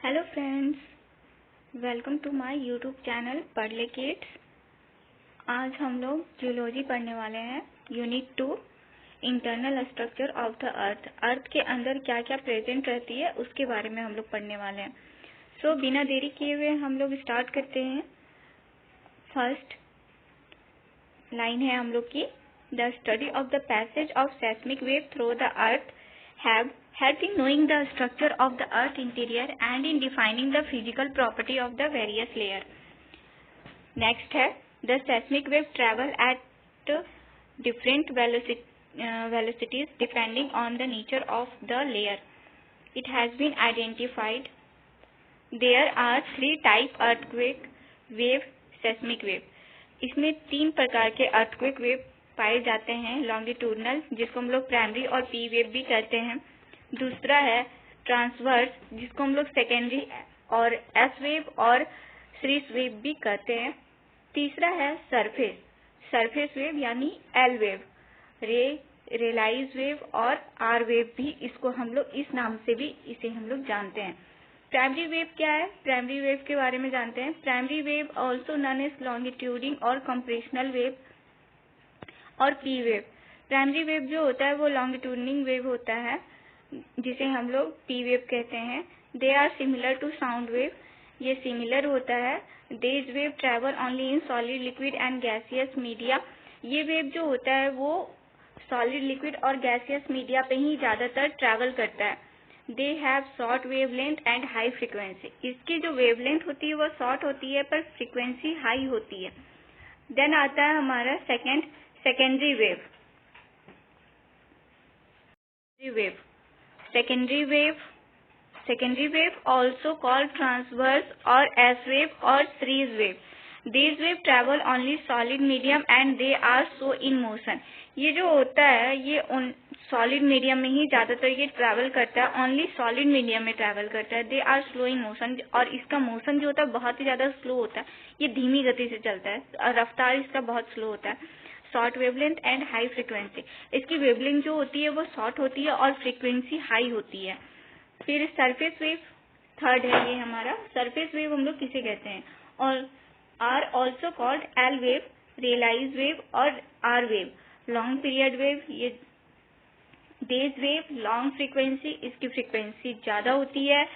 Hello friends, welcome to my YouTube channel Padh Le kids. आज हम लोग जियोलॉजी पढ़ने वाले हैं। Unit 2 internal structure of the earth. Earth के अंदर क्या क्या प्रेजेंट रहती है उसके बारे में हम लोग पढ़ने वाले हैं। सो बिना देरी किए हुए हम लोग स्टार्ट करते हैं। फर्स्ट लाइन है हम लोग की, the study of the passage of seismic wave through the earth have helped in knowing the structure of the earth interior and in defining the physical property of the various layer. Next है, the seismic wave travel at different velocities depending on the nature of the layer. It has been identified there are 3 type earthquake wave, seismic wave. इसमें 3 प्रकार के earthquake wave पाए जाते हैं। Longitudinal, जिसको हम लोग प्राइमरी और पी वेव भी कहते हैं। दूसरा है ट्रांसवर्स, जिसको हम लोग सेकेंडरी और एस वेव और सीरीज वेव भी कहते हैं। तीसरा है सरफेस वेव यानी एल वेव, रेलाइज वेव और आर वेव भी, इसको हम लोग इस नाम से भी इसे हम लोग जानते हैं। प्राइमरी वेव क्या है? प्राइमरी वेव के बारे में जानते हैं। Primary wave also known as longitudinal और कंप्रेशनल वेव और पी वेव। प्राइमरी वेव जो होता है वो लॉन्गिट्यूडिंग वेव होता है, जिसे हम लोग पी वेव कहते हैं। They are similar to sound wave, ये सिमिलर होता है। These wave travel only in solid, liquid and gaseous media. ये वेव जो होता है वो सॉलिड, लिक्विड और गैसियस मीडिया पे ही ज्यादातर ट्रेवल करता है। They have short wavelength and high frequency. इसकी जो वेव लेंथ होती है वो शॉर्ट होती है पर फ्रिक्वेंसी हाई होती है। देन आता है हमारा secondary wave. Secondary wave also called transverse और एस वेव और series wave. These wave travel only solid medium and they are slow in motion. ये जो होता है ये उन सॉलिड मीडियम में ही ज्यादातर ये ट्रैवल करता है, ओनली सॉलिड मीडियम में ट्रैवल करता है। They are slow in motion, और इसका मोशन जो होता है बहुत ही ज्यादा स्लो होता है। ये धीमी गति से चलता है और रफ्तार इसका बहुत स्लो होता है। Short wavelength and high frequency, इसकी वेवलेंथ जो होती है वो शॉर्ट होती है और फ्रीक्वेंसी हाई होती है। फिर सरफेस वेव थर्ड है, ये हमारा सरफेस वेव हम लोग किसे कहते हैं, और are also called L wave, Rayleigh wave और R wave. Long period wave, ये डेज वेव, लॉन्ग फ्रीक्वेंसी, इसकी फ्रीक्वेंसी ज्यादा होती है,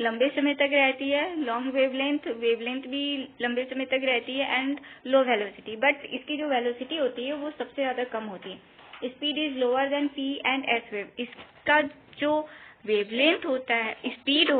लंबे समय तक रहती है। लॉन्ग वेवलेंथ भी लंबे समय तक रहती है। एंड लो वेलोसिटी, बट इसकी जो वेलोसिटी होती है वो सबसे ज्यादा कम होती है। Speed is lower than P and S wave. इसका जो वेवलेंथ होता है, स्पीड जो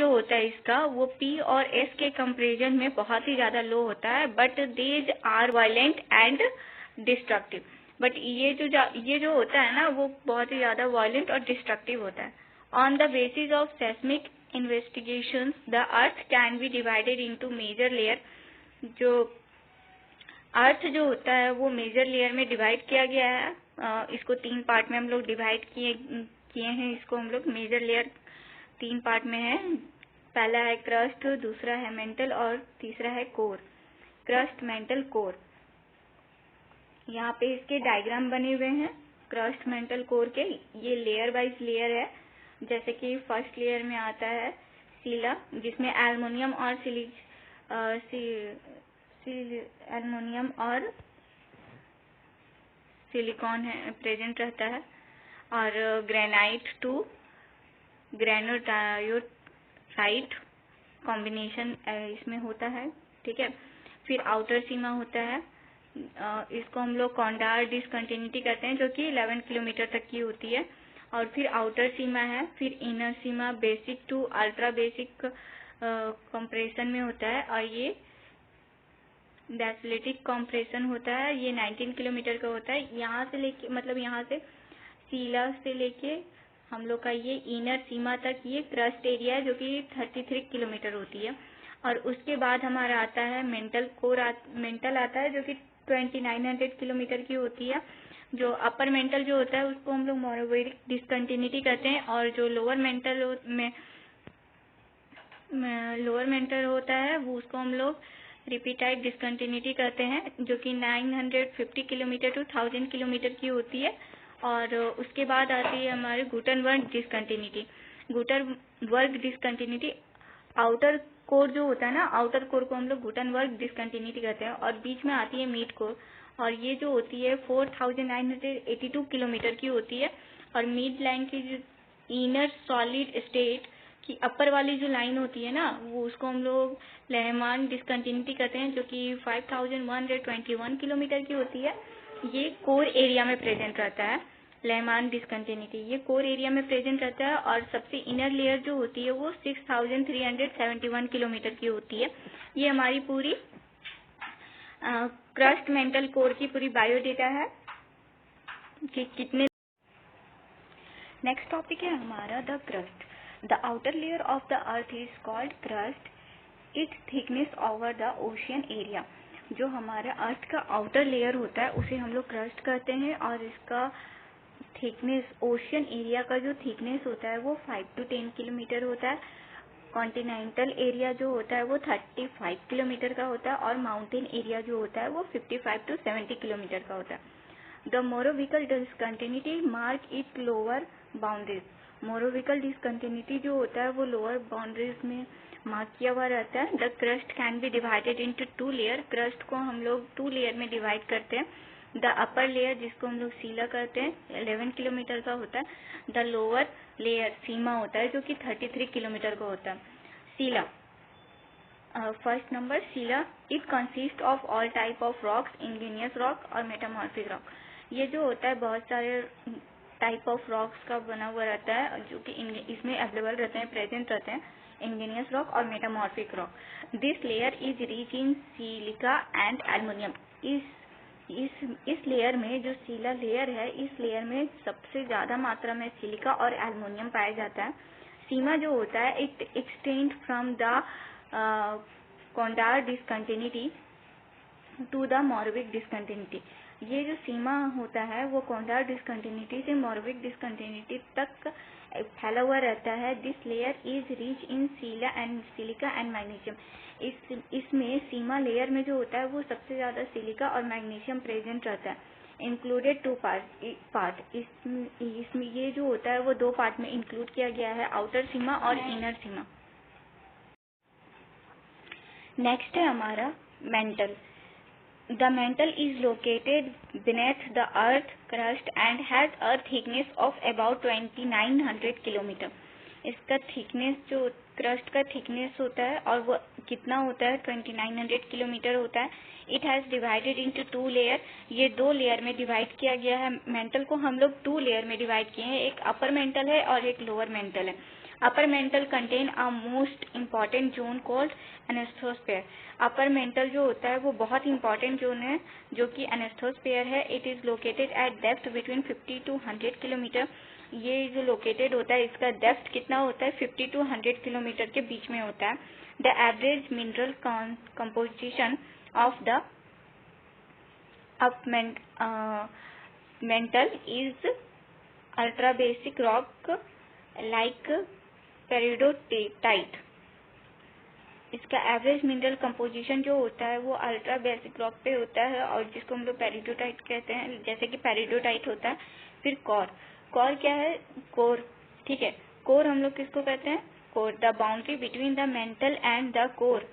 होता है इसका, वो पी और एस के कंपेरिजन में बहुत ही ज्यादा लो होता है। But these are violent and destructive, but ये जो होता है ना वो बहुत ही ज्यादा वायलेंट और डिस्ट्रक्टिव होता है। On the basis of seismic investigations, the earth can be divided into major layer. जो अर्थ जो होता है वो मेजर लेयर में डिवाइड किया गया है। इसको 3 पार्ट में हम लोग डिवाइड किए हैं। इसको हम लोग मेजर लेयर 3 पार्ट में है। पहला है क्रस्ट, दूसरा है मेंटल और तीसरा है कोर। क्रस्ट, मेंटल, कोर, यहाँ पे इसके डायग्राम बने हुए हैं क्रस्ट, मेंटल, कोर के। ये लेयर वाइज लेयर है। जैसे कि फर्स्ट लेयर में आता है सीला, जिसमें एल्युमिनियम और सिलिकॉन है प्रेजेंट रहता है। और ग्रेनाइट टू ग्रेनोडायोटाइट कॉम्बिनेशन इसमें होता है, ठीक है। फिर आउटर सीमा होता है, इसको हम लोग कॉन्डार डिसकंटिन्यूटी कहते हैं, जो कि 11 किलोमीटर तक की होती है। और फिर आउटर सीमा है। फिर इनर सीमा basic to ultra basic compression में होता है, और ये बेसिलिटिक कंप्रेशन होता है। ये 19 किलोमीटर का होता है। यहाँ से लेके, मतलब यहाँ से सीला से लेके हम लोग का ये इनर सीमा तक ये क्रस्ट एरिया है, जो कि 33 किलोमीटर होती है। और उसके बाद हमारा आता है मेंटल आता है, जो कि 2900 किलोमीटर की होती है। जो अपर मेंटल जो होता है उसको हम लोग मोनोबेरिक डिसकंटिन्यूटी कहते हैं, और जो लोअर मेंटल होता है वो उसको हम लोग रिपीटाइड डिसकंटिन्यूटी कहते हैं, जो कि 950 किलोमीटर टू 1000 किलोमीटर की होती है। और उसके बाद आती है हमारी Gutenberg discontinuity. Gutenberg discontinuity, outer core जो होता है ना, आउटर कोर को हम लोग गुटनबर्ग डिसकंटिन्यूटी कहते हैं, और बीच में आती है मिड कोर, और ये जो होती है 4982 किलोमीटर की होती है। और मिड लाइन की जो इनर सॉलिड स्टेट की अपर वाली जो लाइन होती है ना, वो उसको हम लोग लेहमान डिसकंटिन्यूटी कहते हैं, जो कि 5121 किलोमीटर की होती है। ये कोर एरिया में प्रेजेंट रहता है, लेहमान डिसकंटिन्यूटी ये कोर एरिया में प्रेजेंट रहता है। और सबसे इनर लेयर जो होती है वो 6371 किलोमीटर की होती है। ये हमारी पूरी क्रस्ट मेंटल कोर की पूरी बायोडेटा है कि कितने। नेक्स्ट टॉपिक है हमारा the crust. The outer layer of the earth is called crust, it's thickness over the ocean area. जो हमारा अर्थ का आउटर लेयर होता है उसे हम लोग क्रस्ट कहते हैं, और इसका थिकनेस, ओशियन एरिया का जो थिकनेस होता है वो 5 to 10 किलोमीटर होता है। कॉन्टिनेंटल एरिया जो होता है वो 35 किलोमीटर का होता है, और माउंटेन एरिया जो होता है वो 55 to 70 किलोमीटर का होता है। The Mohorovicic discontinuity mark it lower boundaries. Mohorovicic discontinuity जो होता है वो लोअर बाउंड्रीज में मार्क किया हुआ रहता है। The crust can be divided into 2 layer. Crust को हम लोग 2 लेयर में डिवाइड करते हैं। द अपर लेयर, जिसको हम लोग सीला कहते हैं, 11 किलोमीटर का होता है। द लोअर लेयर सीमा होता है, जो कि 33 किलोमीटर का होता है। Sial, first number sial, it consist of all type of rocks, igneous rock और मेटामॉर्फिक रॉक। ये जो होता है बहुत सारे टाइप ऑफ रॉक्स का बना हुआ रहता है, जो कि इसमें अवेलेबल रहते हैं, प्रेजेंट रहते हैं, इंग्नियस रॉक और metamorphic rock. This layer is rich in silica and aluminium. इस लेयर में, जो सीला लेयर है, इस लेयर में सबसे ज्यादा मात्रा में सिलिका और एल्युमिनियम पाया जाता है। सीमा जो होता है, it extend from the Conrad discontinuity to the Mohorovicic discontinuity. ये जो सीमा होता है वो कॉन्डार डिसकंटिन्यूटी से मोरविक डिसकंटिन्यूटी तक फैला हुआ रहता है। This layer is rich in silica and magnesium. इसमें सीमा लेयर में जो होता है वो सबसे ज्यादा सिलिका और मैग्नीशियम प्रेजेंट रहता है। इंक्लूडेड 2 पार्ट, इसमें ये जो होता है वो 2 पार्ट में इंक्लूड किया गया है, आउटर सीमा और इनर सीमा। नेक्स्ट है हमारा mental. The mantle is located beneath the earth crust and has a thickness of about 2900 kilometre. इसका थिकनेस, जो क्रस्ट का थिकनेस होता है, और वो कितना होता है, 2900 किलोमीटर होता है। It has divided into 2 layer. ये 2 लेयर में डिवाइड किया गया है। मेंटल को हम लोग 2 लेयर में डिवाइड किए हैं, एक अपर मेंटल है और एक लोअर मेंटल है। Upper mantle contain a most important zone called asthenosphere. Upper mantle जो होता है वो बहुत इंपॉर्टेंट जोन है, जो कि एनास्थोस्फेयर है। It is located at depth between 50 to 100 kilometre. ये जो लोकेटेड होता है, इसका डेप्थ कितना होता है, 50 to 100 किलोमीटर के बीच में होता है। The average mineral composition of the up mental is ultra basic rock like peridotite. इसका एवरेज मिनरल कंपोजिशन जो होता है वो अल्ट्रा बेसिक रॉक पे होता है, और जिसको हम लोग पेरिडोटाइट कहते हैं, जैसे कि पेरिडोटाइट होता है। फिर कोर क्या है, कोर, ठीक है। कोर हम लोग किसको कहते हैं, core. The boundary between the mental and the core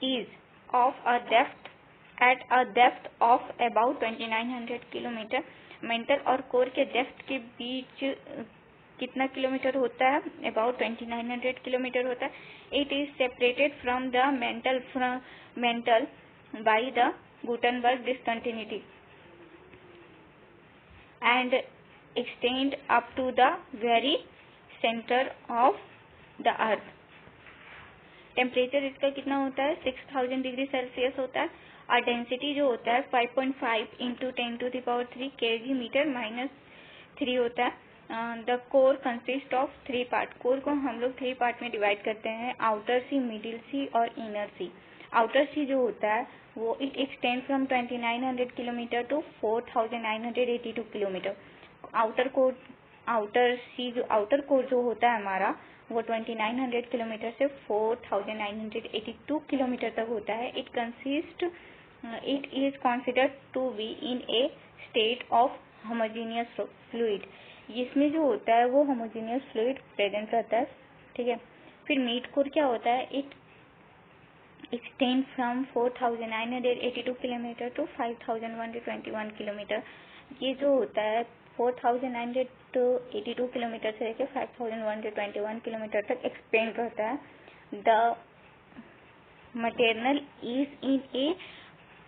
is of a depth of about 2900 kilometre. Mental और कोर के डेप्थ के बीच कितना किलोमीटर होता है, अबाउट 2900 किलोमीटर होता है। It is separated from the mantle by the Gutenberg discontinuity and extend up to the very centre of the earth. Temperature इसका कितना होता है, 6000 डिग्री सेल्सियस होता है, और डेंसिटी जो होता है 5.5 इंटू 10⁻³ kg मीटर -3 होता है। The core consist of 3 part. Core को हम लोग 3 पार्ट में डिवाइड करते हैं, आउटर सी, मिडिल सी और इनर सी। आउटर सी जो होता है वो it extend from 2900 kilometre to 4982 kilometre. Outer core जो होता है हमारा वो 2900 किलोमीटर से 4982 किलोमीटर तक होता है। It is considered to be in a state of homogeneous fluid. इसमें जो होता है वो होमोजेनियस फ्लूइड प्रेजेंट रहता है, ठीक है। फिर मिड कोर क्या होता है, it extend from 4982 kilometre to 5121 kilometre. ये जो होता है 4982 किलोमीटर से लेकर 5121 किलोमीटर तक एक्सपेंड रहता है। The material is in a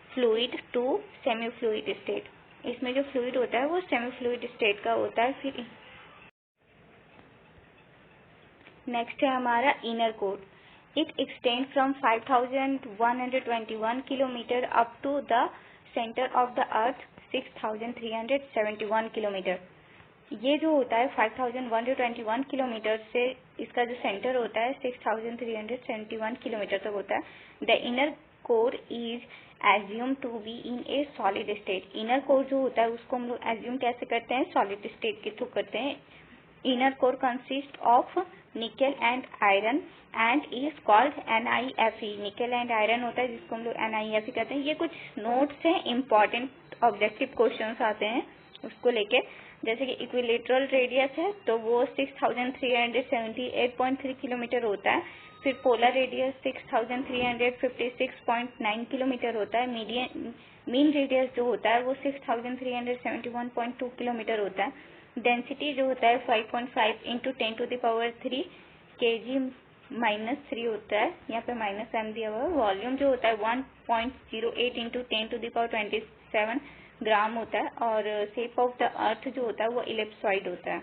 fluid to semi fluid state. इसमें जो फ्लूइड होता है वो सेमी फ्लूइड स्टेट का होता है। फिर नेक्स्ट है हमारा inner core. It extend from 5121 kilometre up to the centre of the earth 6371 kilometre. ये जो होता है 5121 किलोमीटर से इसका जो सेंटर होता है 6371 किलोमीटर तक होता है। The inner core is assume to be in a solid state. Inner core जो होता है उसको हम लोग एज्यूम कैसे करते हैं, सॉलिड स्टेट के थ्रू करते हैं। Inner core consist of nickel and iron and is called NiFe। Nickel and iron होता है जिसको हम लोग NiFe कहते हैं। ये कुछ नोट्स हैं, इंपॉर्टेंट ऑब्जेक्टिव क्वेश्चंस आते हैं उसको लेके। जैसे कि इक्विलेटरल रेडियस है तो वो 6378.3 किलोमीटर होता है। फिर पोलर रेडियस 6356.9 किलोमीटर होता है। मीन रेडियस जो होता है वो 6371.2 किलोमीटर होता है। डेंसिटी जो होता है 5.5 इंटू 10⁻³ kg-3 होता है, यहाँ पे -m दिया हुआ है। वॉल्यूम जो होता है 1.08 इंटू 10⁻27 ग्राम होता है। और शेप ऑफ द अर्थ जो होता है वो इलिप्सॉइड होता है।